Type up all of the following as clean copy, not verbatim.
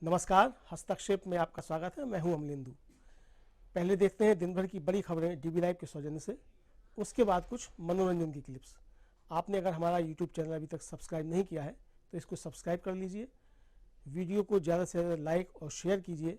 नमस्कार, हस्तक्षेप में आपका स्वागत है। मैं हूं अमलेंदु। पहले देखते हैं दिन भर की बड़ी खबरें डीबी लाइव के सौजन्य से, उसके बाद कुछ मनोरंजन की क्लिप्स। आपने अगर हमारा यूट्यूब चैनल अभी तक सब्सक्राइब नहीं किया है तो इसको सब्सक्राइब कर लीजिए। वीडियो को ज़्यादा से ज़्यादा लाइक और शेयर कीजिए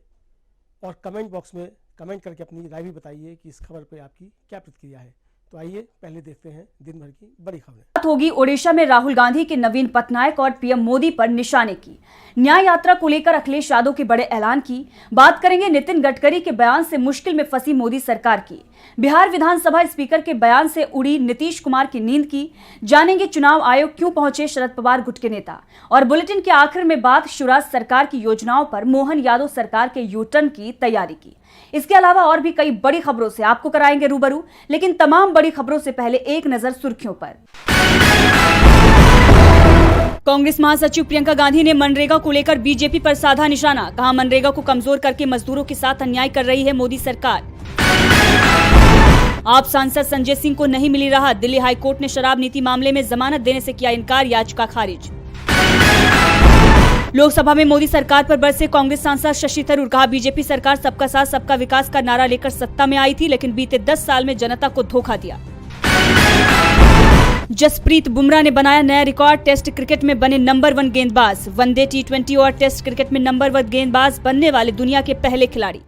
और कमेंट बॉक्स में कमेंट करके अपनी राय भी बताइए कि इस खबर पर आपकी क्या प्रतिक्रिया है। तो आइए पहले देखते हैं दिन भर की बड़ी खबरें। बात होगी ओडिशा में राहुल गांधी के नवीन पटनायक और पीएम मोदी पर निशाने की। न्याय यात्रा को लेकर अखिलेश यादव के बड़े ऐलान की। बात करेंगे नितिन गडकरी के बयान से मुश्किल में फंसी मोदी सरकार की। बिहार विधानसभा स्पीकर के बयान से उड़ी नीतीश कुमार की नींद की। जानेंगे चुनाव आयोग क्यों पहुंचे शरद पवार गुट के नेता। और बुलेटिन के आखिर में बात शिवराज सरकार की योजनाओं पर मोहन यादव सरकार के यू टर्न की तैयारी की। इसके अलावा और भी कई बड़ी खबरों से आपको कराएंगे रूबरू, लेकिन तमाम बड़ी खबरों से पहले एक नजर सुर्खियों पर। कांग्रेस महासचिव प्रियंका गांधी ने मनरेगा को लेकर बीजेपी पर साधा निशाना। कहा, मनरेगा को कमजोर करके मजदूरों के साथ अन्याय कर रही है मोदी सरकार। आप सांसद संजय सिंह को नहीं मिली राहत। दिल्ली हाईकोर्ट ने शराब नीति मामले में जमानत देने से किया इनकार, याचिका खारिज। लोकसभा में मोदी सरकार पर बरसे कांग्रेस सांसद शशि थरूर। कहा, बीजेपी सरकार सबका साथ सबका विकास का नारा लेकर सत्ता में आई थी, लेकिन बीते 10 साल में जनता को धोखा दिया। जसप्रीत बुमराह ने बनाया नया रिकॉर्ड। टेस्ट क्रिकेट में बने नंबर 1 गेंदबाज। वनडे, टी20 और टेस्ट क्रिकेट में नंबर 1 गेंदबाज बनने वाले दुनिया के पहले खिलाड़ी।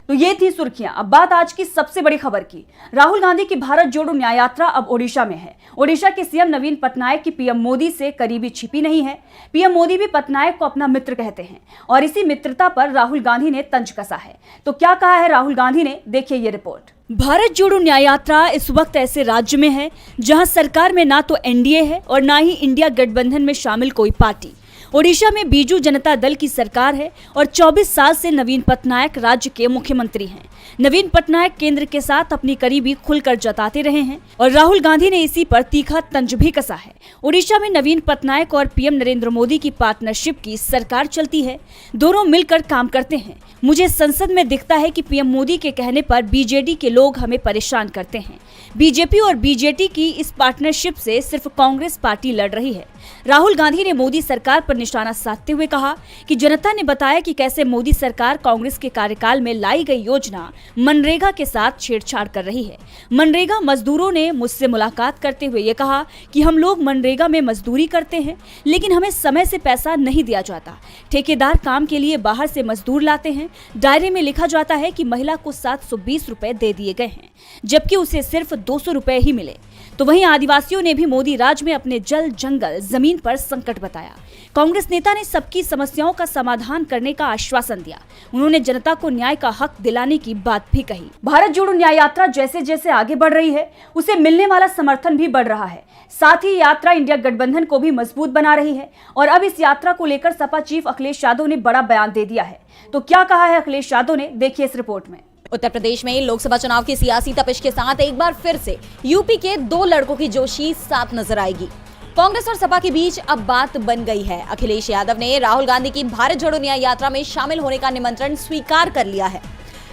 तो ये थी सुर्खियां। अब बात आज की सबसे बड़ी खबर की। राहुल गांधी की भारत जोड़ो न्याय यात्रा अब ओडिशा में है। ओडिशा के सीएम नवीन पटनायक की पीएम मोदी से करीबी छिपी नहीं है। पीएम मोदी भी पटनायक को अपना मित्र कहते हैं और इसी मित्रता पर राहुल गांधी ने तंज कसा है। तो क्या कहा है राहुल गांधी ने, देखिए ये रिपोर्ट। भारत जोड़ो न्याय यात्रा इस वक्त ऐसे राज्य में है जहां सरकार में ना तो एनडीए है और ना ही इंडिया गठबंधन में शामिल कोई पार्टी। ओडिशा में बीजू जनता दल की सरकार है और 24 साल से नवीन पटनायक राज्य के मुख्यमंत्री हैं। नवीन पटनायक केंद्र के साथ अपनी करीबी खुलकर जताते रहे हैं और राहुल गांधी ने इसी पर तीखा तंज भी कसा है। ओडिशा में नवीन पटनायक और पीएम नरेंद्र मोदी की पार्टनरशिप की सरकार चलती है। दोनों मिलकर काम करते हैं। मुझे संसद में दिखता है कि पीएम मोदी के कहने पर बीजेडी के लोग हमें परेशान करते हैं। बीजेपी और बीजेटी की इस पार्टनरशिप से सिर्फ कांग्रेस पार्टी लड़ रही है। राहुल गांधी ने मोदी सरकार पर निशाना साधते हुए कहा कि जनता ने बताया कि कैसे मोदी सरकार कांग्रेस के कार्यकाल में लाई गई योजना मनरेगा के साथ छेड़छाड़ कर रही है। मनरेगा मजदूरों ने मुझसे मुलाकात करते हुए ये कहा कि हम लोग मनरेगा में मजदूरी करते हैं, लेकिन हमें समय से पैसा नहीं दिया जाता। ठेकेदार काम के लिए बाहर से मजदूर लाते हैं। डायरे में लिखा जाता है कि महिला को 720 रुपए दे दिए गए हैं, जबकि उसे सिर्फ 200 रुपए ही मिले। तो वहीं आदिवासियों ने भी मोदी राज में अपने जल, जंगल, जमीन पर संकट बताया। कांग्रेस नेता ने सबकी समस्याओं का समाधान करने का आश्वासन दिया। उन्होंने जनता को न्याय का हक दिलाने की बात भी कही। भारत जोड़ो न्याय यात्रा जैसे जैसे आगे बढ़ रही है, उसे मिलने वाला समर्थन भी बढ़ रहा है। साथ ही यात्रा इंडिया गठबंधन को भी मजबूत बना रही है और अब इस यात्रा को लेकर सपा चीफ अखिलेश यादव ने बड़ा बयान दे दिया है। तो क्या कहा है अखिलेश यादव ने, देखिए इस रिपोर्ट में। उत्तर प्रदेश में लोकसभा चुनाव की सियासी तपिश के साथ एक बार फिर से यूपी के 2 लड़कों की जोशी साफ नजर आएगी। कांग्रेस और सपा के बीच अब बात बन गई है। अखिलेश यादव ने राहुल गांधी की भारत जोड़ो न्याय यात्रा में शामिल होने का निमंत्रण स्वीकार कर लिया है,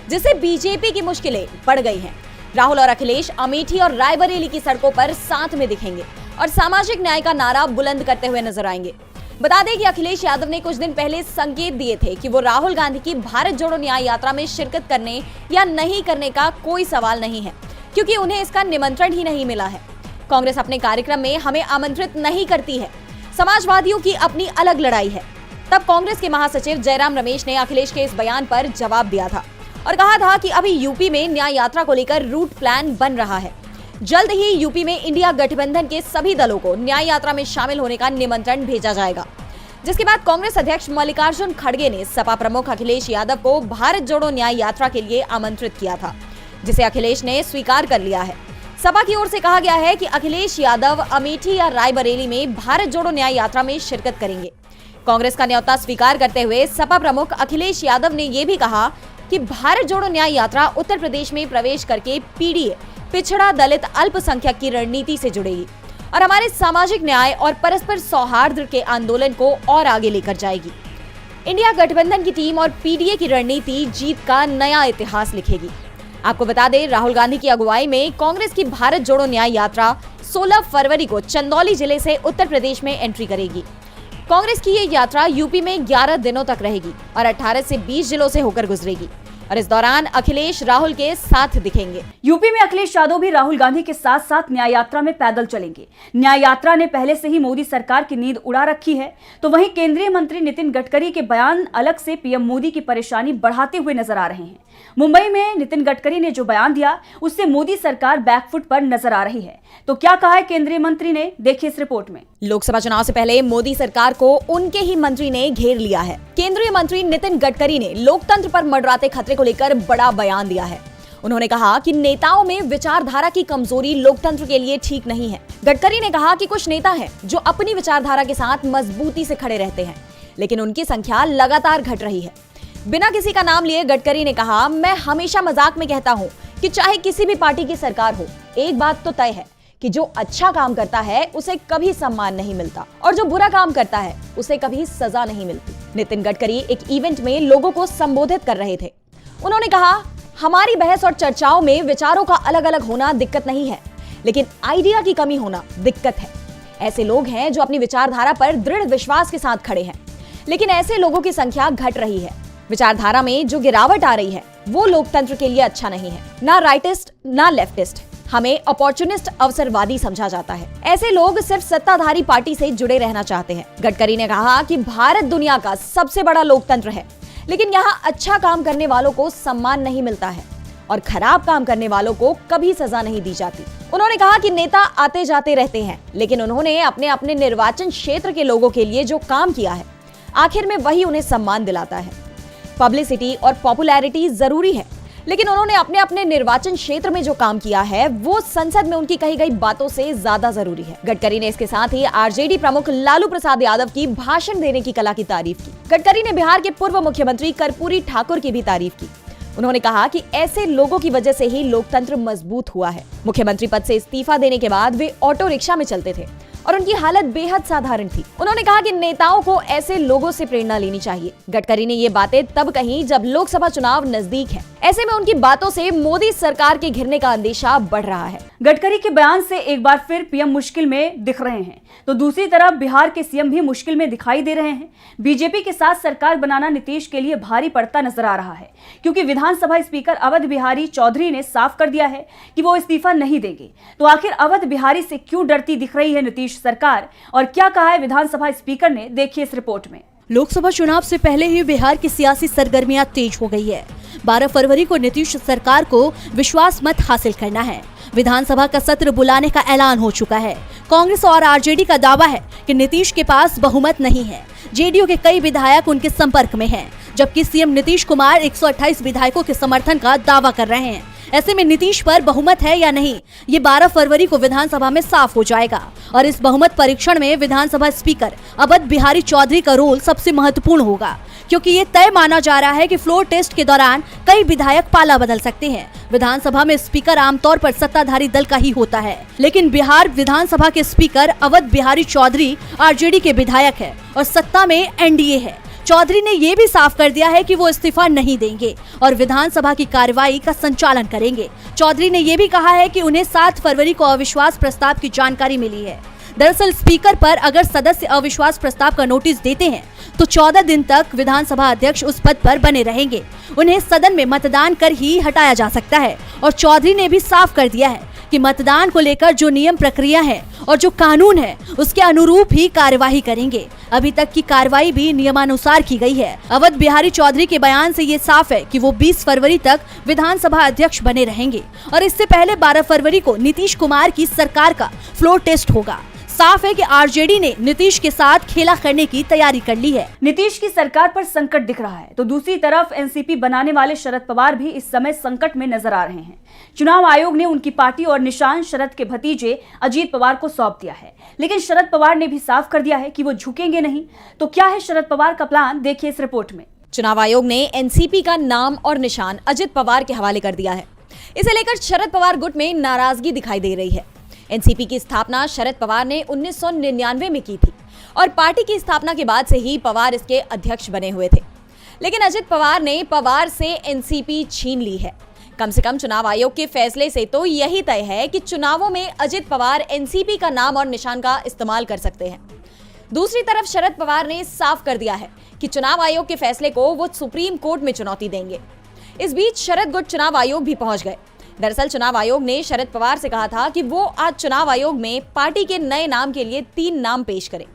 जिससे बीजेपी की मुश्किलें बढ़ गई हैं। राहुल और अखिलेश अमेठी और रायबरेली की सड़कों पर साथ में दिखेंगे और सामाजिक न्याय का नारा बुलंद करते हुए नजर आएंगे। बता दें कि अखिलेश यादव ने कुछ दिन पहले संकेत दिए थे कि वो राहुल गांधी की भारत जोड़ो न्याय यात्रा में शिरकत करने या नहीं करने का कोई सवाल नहीं है, क्योंकि उन्हें इसका निमंत्रण ही नहीं मिला है। कांग्रेस अपने कार्यक्रम में हमें आमंत्रित नहीं करती है। समाजवादियों की अपनी अलग लड़ाई है। तब कांग्रेस के महासचिव जयराम रमेश ने अखिलेश के इस बयान पर जवाब दिया था और कहा था कि अभी यूपी में न्याय यात्रा को लेकर रूट प्लान बन रहा है। जल्द ही यूपी में इंडिया गठबंधन के सभी दलों को न्याय यात्रा में शामिल होने का निमंत्रण भेजा जाएगा। जिसके बाद कांग्रेस अध्यक्ष मल्लिकार्जुन खड़गे ने सपा प्रमुख अखिलेश यादव को भारत जोड़ो न्याय यात्रा के लिए आमंत्रित किया था, जिसे अखिलेश ने स्वीकार कर लिया है। सपा की ओर से कहा गया है कि अखिलेश यादव अमेठी या रायबरेली में भारत जोड़ो न्याय यात्रा में शिरकत करेंगे। कांग्रेस का न्योता स्वीकार करते हुए सपा प्रमुख अखिलेश यादव ने यह भी कहा कि भारत जोड़ो न्याय यात्रा उत्तर प्रदेश में प्रवेश करके पीडीए, पिछड़ा दलित अल्पसंख्यक की रणनीति से जुड़ेगी और हमारे सामाजिक न्याय और परस्पर सौहार्द के आंदोलन को और आगे लेकर जाएगी। इंडिया गठबंधन की टीम और पीडीए की रणनीति जीत का नया इतिहास लिखेगी। आपको बता दें, राहुल गांधी की अगुवाई में कांग्रेस की भारत जोड़ो न्याय यात्रा 16 फरवरी को चंदौली जिले से उत्तर प्रदेश में एंट्री करेगी। कांग्रेस की ये यात्रा यूपी में 11 दिनों तक रहेगी और 18 से 20 जिलों से होकर गुजरेगी और इस दौरान अखिलेश राहुल के साथ दिखेंगे। यूपी में अखिलेश यादव भी राहुल गांधी के साथ साथ न्याय यात्रा में पैदल चलेंगे। न्याय यात्रा ने पहले से ही मोदी सरकार की नींद उड़ा रखी है, तो वहीं केंद्रीय मंत्री नितिन गडकरी के बयान अलग से पीएम मोदी की परेशानी बढ़ाते हुए नजर आ रहे हैं। मुंबई में नितिन गडकरी ने जो बयान दिया उससे मोदी सरकार बैकफुट पर नजर आ रही है। तो क्या कहा है केंद्रीय मंत्री ने, देखिए इस रिपोर्ट में। लोकसभा चुनाव से पहले मोदी सरकार को उनके ही मंत्री ने घेर लिया है। केंद्रीय मंत्री नितिन गडकरी ने लोकतंत्र पर मंडराते खतरे को लेकर बड़ा बयान दिया है। उन्होंने कहा कि नेताओं में विचारधारा की कमजोरी लोकतंत्र के लिए ठीक नहीं है। गडकरी ने कहा कि कुछ नेता हैं जो अपनी विचारधारा के साथ मजबूती से खड़े रहते हैं, लेकिन उनकी संख्या लगातार घट रही है। बिना किसी का नाम लिए गडकरी ने कहा, मैं हमेशा मजाक में कहता हूं कि चाहे किसी भी पार्टी की सरकार हो, एक बात तो तय है कि जो अच्छा काम करता है उसे कभी सम्मान नहीं मिलता और जो बुरा काम करता है उसे कभी सजा नहीं मिलती। नितिन गडकरी एक इवेंट में लोगों को संबोधित कर रहे थे। उन्होंने कहा, हमारी बहस और चर्चाओं में विचारों का अलग अलग होना दिक्कत नहीं है, लेकिन आइडिया की कमी होना दिक्कत है। ऐसे लोग हैं जो अपनी विचारधारा पर दृढ़ विश्वास के साथ खड़े हैं, लेकिन ऐसे लोगों की संख्या घट रही है। विचारधारा में जो गिरावट आ रही है वो लोकतंत्र के लिए अच्छा नहीं है। ना राइटिस्ट ना लेफ्टिस्ट, हमें अपॉर्चुनिस्ट अवसरवादी समझा जाता है। ऐसे लोग सिर्फ सत्ताधारी पार्टी से जुड़े रहना चाहते हैं। गडकरी ने कहा कि भारत दुनिया का सबसे बड़ा लोकतंत्र है, लेकिन यहाँ अच्छा काम करने वालों को सम्मान नहीं मिलता है और खराब काम करने वालों को कभी सजा नहीं दी जाती। उन्होंने कहा कि नेता आते जाते रहते हैं, लेकिन उन्होंने अपने अपने निर्वाचन क्षेत्र के लोगों के लिए जो काम किया है, आखिर में वही उन्हें सम्मान दिलाता है। पब्लिसिटी और पॉपुलैरिटी जरूरी है, लेकिन उन्होंने अपने अपने निर्वाचन क्षेत्र में जो काम किया है वो संसद में उनकी कही गई बातों से ज्यादा जरूरी है। गडकरी ने इसके साथ ही आरजेडी प्रमुख लालू प्रसाद यादव की भाषण देने की कला की तारीफ की। गडकरी ने बिहार के पूर्व मुख्यमंत्री कर्पूरी ठाकुर की भी तारीफ की। उन्होंने कहा कि ऐसे लोगों की वजह से ही लोकतंत्र मजबूत हुआ है। मुख्यमंत्री पद से इस्तीफा देने के बाद वे ऑटो रिक्शा में चलते थे और उनकी हालत बेहद साधारण थी। उन्होंने कहा कि नेताओं को ऐसे लोगों से प्रेरणा लेनी चाहिए। गडकरी ने ये बातें तब कही जब लोकसभा चुनाव नजदीक है। ऐसे में उनकी बातों से मोदी सरकार के घिरने का अंदेशा बढ़ रहा है। गडकरी के बयान से एक बार फिर पीएम मुश्किल में दिख रहे हैं, तो दूसरी तरफ बिहार के सीएम भी मुश्किल में दिखाई दे रहे हैं। बीजेपी के साथ सरकार बनाना नीतीश के लिए भारी पड़ता नजर आ रहा है, क्योंकि विधानसभा स्पीकर अवध बिहारी चौधरी ने साफ कर दिया है कि वो इस्तीफा नहीं देंगे। तो आखिर अवध बिहारी से क्यों डरती दिख रही है नीतीश सरकार, और क्या कहा है विधानसभा स्पीकर ने, देखिए इस रिपोर्ट में। लोकसभा चुनाव से पहले ही बिहार की सियासी सरगर्मियां तेज हो गई है। 12 फरवरी को नीतीश सरकार को विश्वास मत हासिल करना है। विधानसभा का सत्र बुलाने का ऐलान हो चुका है। कांग्रेस और आरजेडी का दावा है कि नीतीश के पास बहुमत नहीं है। जेडीयू के कई विधायक उनके संपर्क में हैं, जबकि सीएम नीतीश कुमार 128 विधायकों के समर्थन का दावा कर रहे हैं। ऐसे में नीतीश पर बहुमत है या नहीं, ये 12 फरवरी को विधानसभा में साफ हो जाएगा और इस बहुमत परीक्षण में विधानसभा स्पीकर अवध बिहारी चौधरी का रोल सबसे महत्वपूर्ण होगा, क्योंकि ये तय माना जा रहा है कि फ्लोर टेस्ट के दौरान कई विधायक पाला बदल सकते हैं। विधानसभा में स्पीकर आमतौर पर सत्ताधारी दल का ही होता है, लेकिन बिहार विधानसभा के स्पीकर अवध बिहारी चौधरी आरजेडी के विधायक है और सत्ता में एनडीए है। चौधरी ने ये भी साफ कर दिया है कि वो इस्तीफा नहीं देंगे और विधानसभा की कार्रवाई का संचालन करेंगे। चौधरी ने ये भी कहा है कि उन्हें 7 फरवरी को अविश्वास प्रस्ताव की जानकारी मिली है। दरअसल स्पीकर पर अगर सदस्य अविश्वास प्रस्ताव का नोटिस देते हैं तो 14 दिन तक विधानसभा अध्यक्ष उस पद पर बने रहेंगे। उन्हें सदन में मतदान कर ही हटाया जा सकता है और चौधरी ने भी साफ कर दिया है कि मतदान को लेकर जो नियम प्रक्रिया है और जो कानून है उसके अनुरूप ही कार्यवाही करेंगे। अभी तक की कार्रवाई भी नियमानुसार की गई है। अवध बिहारी चौधरी के बयान से ये साफ है कि वो 20 फरवरी तक विधानसभा अध्यक्ष बने रहेंगे और इससे पहले 12 फरवरी को नीतीश कुमार की सरकार का फ्लोर टेस्ट होगा। साफ है कि आरजेडी ने नीतीश के साथ खेला करने की तैयारी कर ली है। नीतीश की सरकार पर संकट दिख रहा है, तो दूसरी तरफ एनसीपी बनाने वाले शरद पवार भी इस समय संकट में नजर आ रहे हैं। चुनाव आयोग ने उनकी पार्टी और निशान शरद के भतीजे अजीत पवार को सौंप दिया है, लेकिन शरद पवार ने भी साफ कर दिया है कि वो झुकेंगे नहीं। तो क्या है शरद पवार का प्लान, देखिए इस रिपोर्ट में। चुनाव आयोग ने एनसीपी का नाम और निशान अजित पवार के हवाले कर दिया है। इसे लेकर शरद पवार गुट में नाराजगी दिखाई दे रही है। एनसीपी की स्थापना शरद पवार ने 1999 में की थी और पार्टी की स्थापना के बाद से ही पवार इसके अध्यक्ष बने हुए थे, लेकिन अजित पवार ने पवार से एनसीपी छीन ली है। कम से कम चुनाव आयोग के फैसले से तो यही तय है कि चुनावों में अजित पवार एनसीपी का नाम और निशान का इस्तेमाल कर सकते हैं। दूसरी तरफ शरद पवार ने साफ कर दिया है कि चुनाव आयोग के फैसले को वो सुप्रीम कोर्ट में चुनौती देंगे। इस बीच शरद गुट चुनाव आयोग भी पहुंच गए। दरअसल चुनाव आयोग ने शरद पवार से कहा था कि वो आज चुनाव आयोग में पार्टी के नए नाम के लिए 3 नाम पेश करें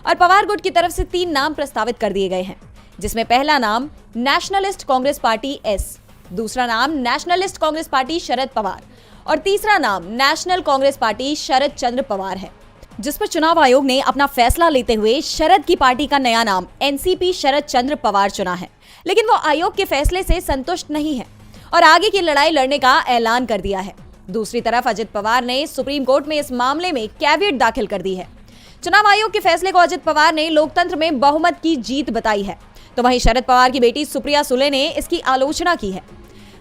और पवार गुट की तरफ से 3 नाम प्रस्तावित कर दिए गए हैं, जिसमें पहला नाम नेशनलिस्ट कांग्रेस पार्टी एस, दूसरा नाम नेशनलिस्ट कांग्रेस पार्टी शरद पवार और तीसरा नाम नेशनल कांग्रेस पार्टी शरद चंद्र पवार है, जिस पर चुनाव आयोग ने अपना फैसला लेते हुए शरद की पार्टी का नया नाम एनसीपी शरद चंद्र पवार चुना है। लेकिन वो आयोग के फैसले से संतुष्ट नहीं है और आगे की लड़ाई लड़ने का ऐलान कर दिया है। दूसरी तरफ अजित पवार ने सुप्रीम कोर्ट में इस मामले में कैविएट दाखिल कर दी है। चुनाव आयोग के फैसले को अजित पवार ने लोकतंत्र में बहुमत की जीत बताई है, तो वहीं शरद पवार की बेटी सुप्रिया सुले ने इसकी आलोचना की है।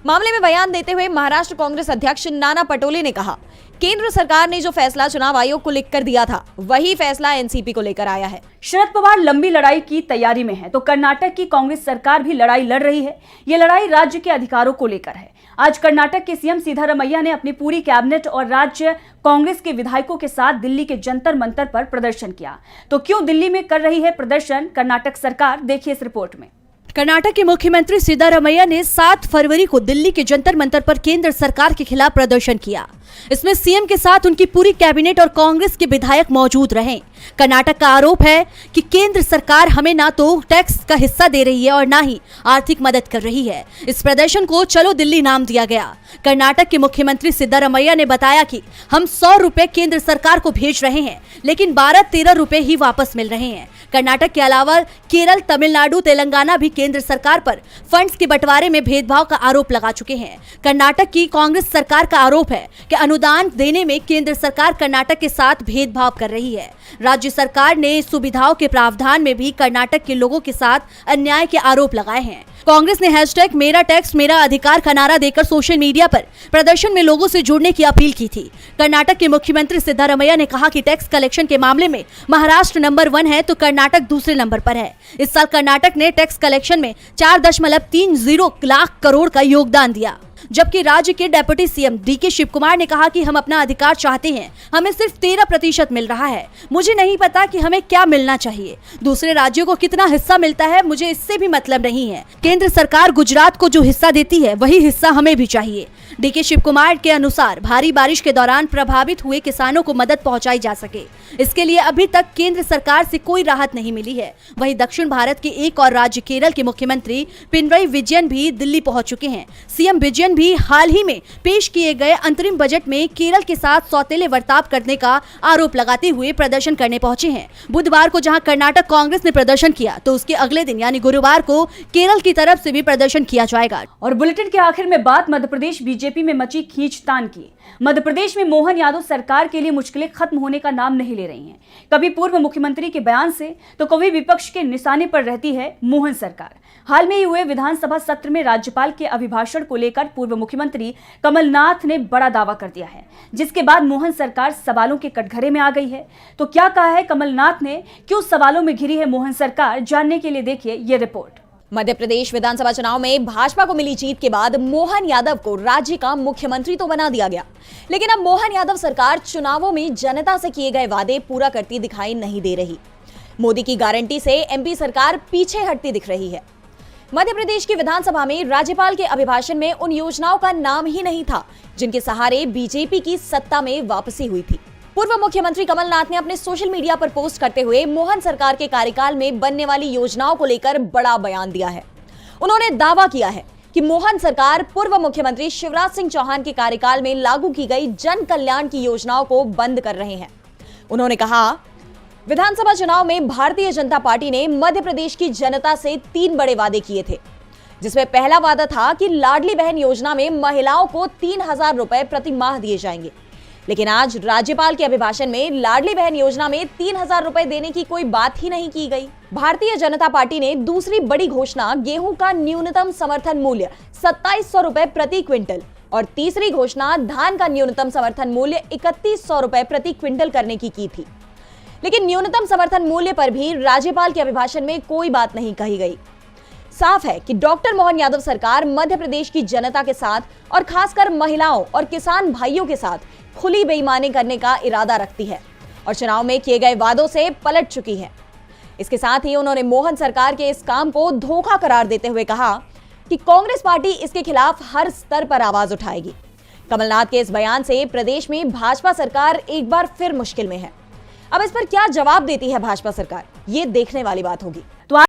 मामले में बयान देते हुए महाराष्ट्र कांग्रेस अध्यक्ष नाना पटोले ने कहा, केंद्र सरकार ने जो फैसला चुनाव आयोग को लिखकर दिया था वही फैसला एनसीपी को लेकर आया है। शरद पवार लंबी लड़ाई की तैयारी में है तो कर्नाटक की कांग्रेस सरकार भी लड़ाई लड़ रही है। ये लड़ाई राज्य के अधिकारों को लेकर है। आज कर्नाटक के सीएम सिद्धारमैया ने अपनी पूरी कैबिनेट और राज्य कांग्रेस के विधायकों के साथ दिल्ली के जंतर मंतर पर प्रदर्शन किया। तो क्यों दिल्ली में कर रही है प्रदर्शन कर्नाटक सरकार, देखिए इस रिपोर्ट में। कर्नाटक के मुख्यमंत्री सिद्धारमैया ने 7 फरवरी को दिल्ली के जंतर मंतर पर केंद्र सरकार के खिलाफ प्रदर्शन किया। इसमें सीएम के साथ उनकी पूरी कैबिनेट और कांग्रेस के विधायक मौजूद रहे। कर्नाटक का आरोप है कि केंद्र सरकार हमें ना तो टैक्स का हिस्सा दे रही है और ना ही आर्थिक मदद कर रही है। इस प्रदर्शन को चलो दिल्ली नाम दिया गया। कर्नाटक के मुख्यमंत्री सिद्धारमैया ने बताया कि हम 100 रुपए केंद्र सरकार को भेज रहे हैं, लेकिन 12-13 रुपए ही वापस मिल रहे हैं। कर्नाटक के अलावा केरल, तमिलनाडु, तेलंगाना भी केंद्र सरकार पर फंड्स के बंटवारे में भेदभाव का आरोप लगा चुके हैं। कर्नाटक की कांग्रेस सरकार का आरोप है कि अनुदान देने में केंद्र सरकार कर्नाटक के साथ भेदभाव कर रही है। राज्य सरकार ने सुविधाओं के प्रावधान में भी कर्नाटक के लोगों के साथ अन्याय के आरोप लगाए हैं। कांग्रेस ने हैशटैग मेरा टैक्स मेरा अधिकार का नारा देकर सोशल मीडिया पर प्रदर्शन में लोगों से जुड़ने की अपील की थी। कर्नाटक के मुख्यमंत्री सिद्धारमैया ने कहा कि टैक्स कलेक्शन के मामले में महाराष्ट्र नंबर 1 है तो कर्नाटक दूसरे नंबर पर है। इस साल कर्नाटक ने टैक्स कलेक्शन में 4.30 लाख करोड़ का योगदान दिया, जबकि राज्य के डेप्यूटी सीएम डीके शिवकुमार ने कहा कि हम अपना अधिकार चाहते हैं, हमें सिर्फ 13% मिल रहा है। मुझे नहीं पता कि हमें क्या मिलना चाहिए, दूसरे राज्यों को कितना हिस्सा मिलता है मुझे इससे भी मतलब नहीं है। केंद्र सरकार गुजरात को जो हिस्सा देती है वही हिस्सा हमें भी चाहिए। डीके शिवकुमार के अनुसार भारी बारिश के दौरान प्रभावित हुए किसानों को मदद पहुंचाई जा सके, इसके लिए अभी तक केंद्र सरकार से कोई राहत नहीं मिली है। वहीं दक्षिण भारत के एक और राज्य केरल के मुख्यमंत्री पिनरई विजयन भी दिल्ली पहुंच चुके हैं। सीएम विजयन भी हाल ही में पेश किए गए अंतरिम बजट में केरल के साथ सौतेले बर्ताव करने का आरोप लगाते हुए प्रदर्शन करने पहुंचे हैं। बुधवार को जहां कर्नाटक कांग्रेस ने प्रदर्शन किया तो उसके अगले दिन यानी गुरुवार को केरल की तरफ से भी प्रदर्शन किया जाएगा। और बुलेटिन के आखिर में बात मध्य प्रदेश बीजेपी में मची खींचतान की। मध्य प्रदेश में मोहन यादव सरकार के लिए मुश्किलें खत्म होने का नाम नहीं ले रही हैं। कभी पूर्व मुख्यमंत्री के बयान से तो कभी विपक्ष के निशाने पर रहती है मोहन सरकार। हाल में ही हुए विधानसभा सत्र में राज्यपाल के अभिभाषण को लेकर पूर्व मुख्यमंत्री कमलनाथ ने बड़ा दावा कर दिया है, जिसके बाद मोहन सरकार सवालों के कटघरे में आ गई है। तो क्या कहा है कमलनाथ ने, क्यों सवालों में घिरी है मोहन सरकार, जानने के लिए देखिए ये रिपोर्ट। मध्य प्रदेश विधानसभा चुनाव में भाजपा को मिली जीत के बाद मोहन यादव को राज्य का मुख्यमंत्री तो बना दिया गया, लेकिन अब मोहन यादव सरकार चुनावों में जनता से किए गए वादे पूरा करती दिखाई नहीं दे रही। मोदी की गारंटी से एमपी सरकार पीछे हटती दिख रही है। मध्य प्रदेश की विधानसभा में राज्यपाल के अभिभाषण में उन योजनाओं का नाम ही नहीं था जिनके सहारे बीजेपी की सत्ता में वापसी हुई थी। पूर्व मुख्यमंत्री कमलनाथ ने अपने सोशल मीडिया पर पोस्ट करते हुए मोहन सरकार के कार्यकाल में बनने वाली योजनाओं को लेकर बड़ा बयान दिया है। उन्होंने दावा किया है कि मोहन सरकार पूर्व मुख्यमंत्री शिवराज सिंह चौहान के कार्यकाल में लागू की गई जन कल्याण की योजनाओं को बंद कर रहे हैं। उन्होंने कहा, विधानसभा चुनाव में भारतीय जनता पार्टी ने मध्य प्रदेश की जनता से 3 बड़े वादे किए थे, जिसमें पहला वादा था कि लाडली बहन योजना में महिलाओं को 3000 रुपए प्रति माह दिए जाएंगे। लेकिन आज राज्यपाल के अभिभाषण में लाडली बहन योजना में 3000 रुपए देने की कोई बात ही नहीं की गई। भारतीय जनता पार्टी ने दूसरी बड़ी घोषणा गेहूं का न्यूनतम समर्थन मूल्य 2700 रुपए प्रति क्विंटल और तीसरी घोषणा धान का न्यूनतम समर्थन मूल्य 3100 रुपए प्रति क्विंटल करने की थी। लेकिन न्यूनतम समर्थन मूल्य पर भी राज्यपाल के अभिभाषण में कोई बात नहीं कही गई। साफ है कि डॉक्टर मोहन यादव सरकार मध्य प्रदेश की जनता के साथ और खासकर महिलाओं और किसान भाइयों के साथ खुली बेईमानी करने का इरादा रखती है और चुनाव में किए गए वादों से पलट चुकी है। इसके साथ ही उन्होंने मोहन सरकार के इस काम को धोखा करार देते हुए कहा कि कांग्रेस पार्टी इसके खिलाफ हर स्तर पर आवाज उठाएगी। कमलनाथ के इस बयान से प्रदेश में भाजपा सरकार एक बार फिर मुश्किल में है। अब इस पर क्या जवाब देती है भाजपा सरकार, ये देखने वाली बात होगी। तो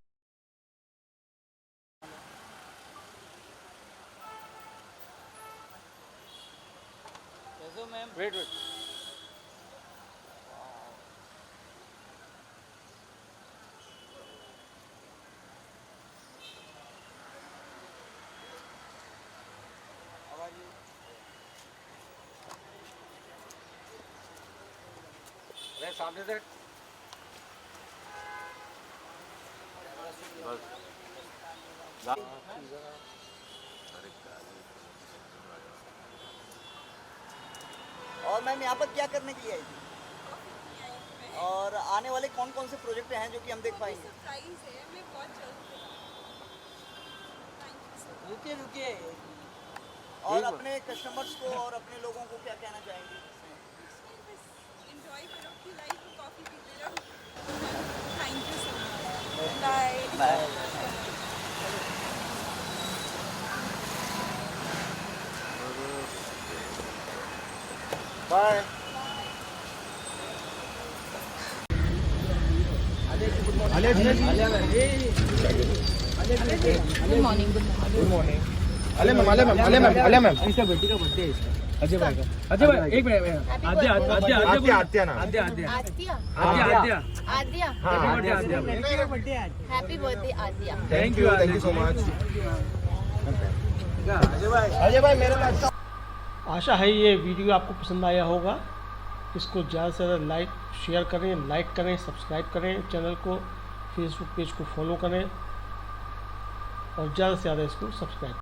सामने से और मैम यहाँ पर क्या करने के लिए आई थी? और आने वाले कौन कौन से प्रोजेक्ट हैं जो कि हम देख पाएंगे? रुकिए और अपने कस्टमर्स को और अपने लोगों को क्या कहना चाहेंगे? Enjoy करो अपनी लाइफ को, कॉफी पीते रहो। Thank you so much. Bye. Bye. Ajay भाई एक मिनट आद्या ना happy birthday Aadya. Thank you so much. Ajay भाई मेरे में आशा है ये वीडियो आपको पसंद आया होगा। इसको ज़्यादा से ज़्यादा शेयर करें, लाइक करें, सब्सक्राइब करें चैनल को, फेसबुक पेज को फॉलो करें और ज़्यादा से ज़्यादा इसको सब्सक्राइब करें।